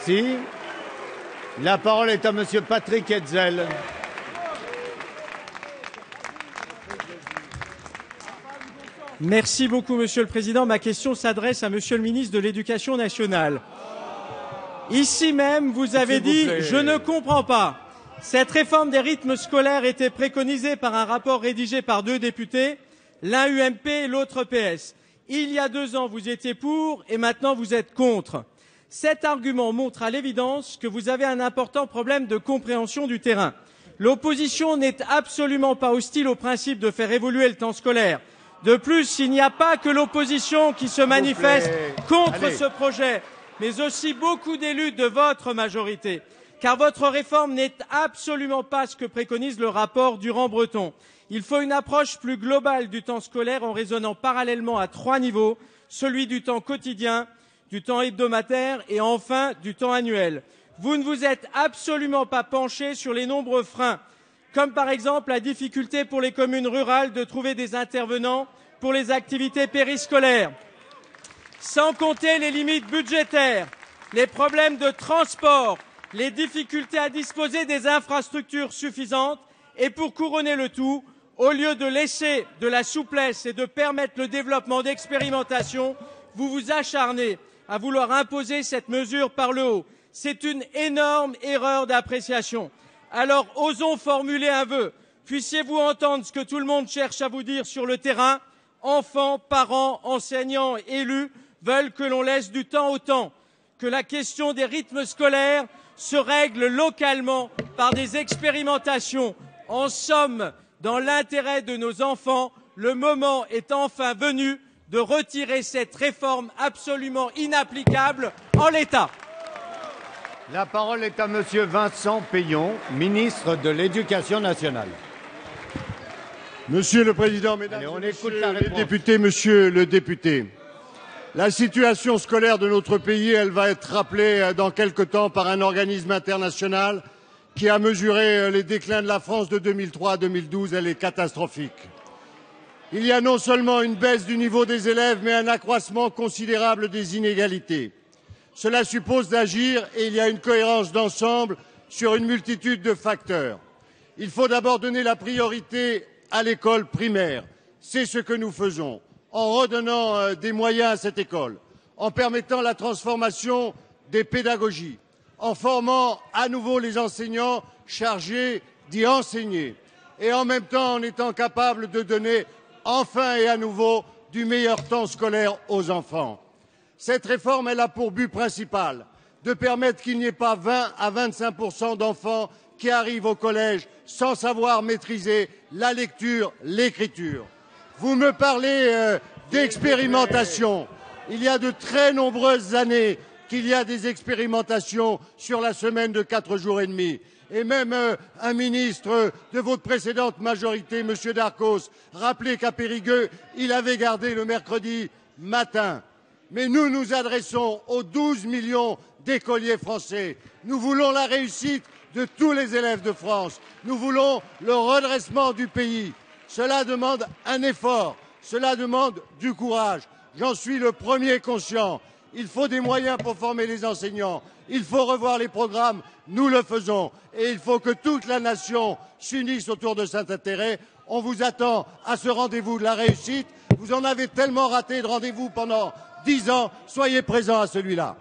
Merci. La parole est à Monsieur Patrick Hetzel. Merci beaucoup, Monsieur le Président. Ma question s'adresse à Monsieur le ministre de l'Éducation nationale. Ici même, vous avez dit « Je ne comprends pas ». Cette réforme des rythmes scolaires était préconisée par un rapport rédigé par 2 députés, l'un UMP et l'autre PS. Il y a 2 ans, vous étiez pour et maintenant vous êtes contre. Cet argument montre à l'évidence que vous avez un important problème de compréhension du terrain. L'opposition n'est absolument pas hostile au principe de faire évoluer le temps scolaire. De plus, il n'y a pas que l'opposition qui se manifeste contre ce projet, mais aussi beaucoup d'élus de votre majorité. Car votre réforme n'est absolument pas ce que préconise le rapport Durand-Breton. Il faut une approche plus globale du temps scolaire en raisonnant parallèlement à 3 niveaux, celui du temps quotidien, du temps hebdomadaire et enfin du temps annuel. Vous ne vous êtes absolument pas penché sur les nombreux freins, comme par exemple la difficulté pour les communes rurales de trouver des intervenants pour les activités périscolaires, sans compter les limites budgétaires, les problèmes de transport, les difficultés à disposer des infrastructures suffisantes et pour couronner le tout, au lieu de laisser de la souplesse et de permettre le développement d'expérimentations, vous vous acharnez à vouloir imposer cette mesure par le haut. C'est une énorme erreur d'appréciation. Alors osons formuler un vœu. Puissiez-vous entendre ce que tout le monde cherche à vous dire sur le terrain. Enfants, parents, enseignants, élus veulent que l'on laisse du temps au temps, que la question des rythmes scolaires se règle localement par des expérimentations. En somme, dans l'intérêt de nos enfants, le moment est enfin venu de retirer cette réforme absolument inapplicable en l'état. La parole est à Monsieur Vincent Peillon, ministre de l'Éducation nationale. Monsieur le Président, Mesdames et Messieurs les députés, Monsieur le député, la situation scolaire de notre pays, elle va être rappelée dans quelque temps par un organisme international qui a mesuré les déclins de la France de 2003 à 2012. Elle est catastrophique. Il y a non seulement une baisse du niveau des élèves, mais un accroissement considérable des inégalités. Cela suppose d'agir et il y a une cohérence d'ensemble sur une multitude de facteurs. Il faut d'abord donner la priorité à l'école primaire. C'est ce que nous faisons, en redonnant des moyens à cette école, en permettant la transformation des pédagogies, en formant à nouveau les enseignants chargés d'y enseigner et en même temps en étant capables de donner enfin et à nouveau du meilleur temps scolaire aux enfants. Cette réforme, elle a pour but principal de permettre qu'il n'y ait pas 20 à 25% d'enfants qui arrivent au collège sans savoir maîtriser la lecture, l'écriture. Vous me parlez d'expérimentation. Il y a de très nombreuses années qu'il y a des expérimentations sur la semaine de 4 jours et demi. Et même un ministre de votre précédente majorité, M. Darcos, rappelait qu'à Périgueux, il avait gardé le mercredi matin. Mais nous nous adressons aux 12 millions d'écoliers français. Nous voulons la réussite de tous les élèves de France. Nous voulons le redressement du pays. Cela demande un effort, cela demande du courage. J'en suis le premier conscient. Il faut des moyens pour former les enseignants. Il faut revoir les programmes. Nous le faisons. Et il faut que toute la nation s'unisse autour de cet intérêt. On vous attend à ce rendez-vous de la réussite. Vous en avez tellement raté de rendez-vous pendant 10 ans. Soyez présents à celui-là.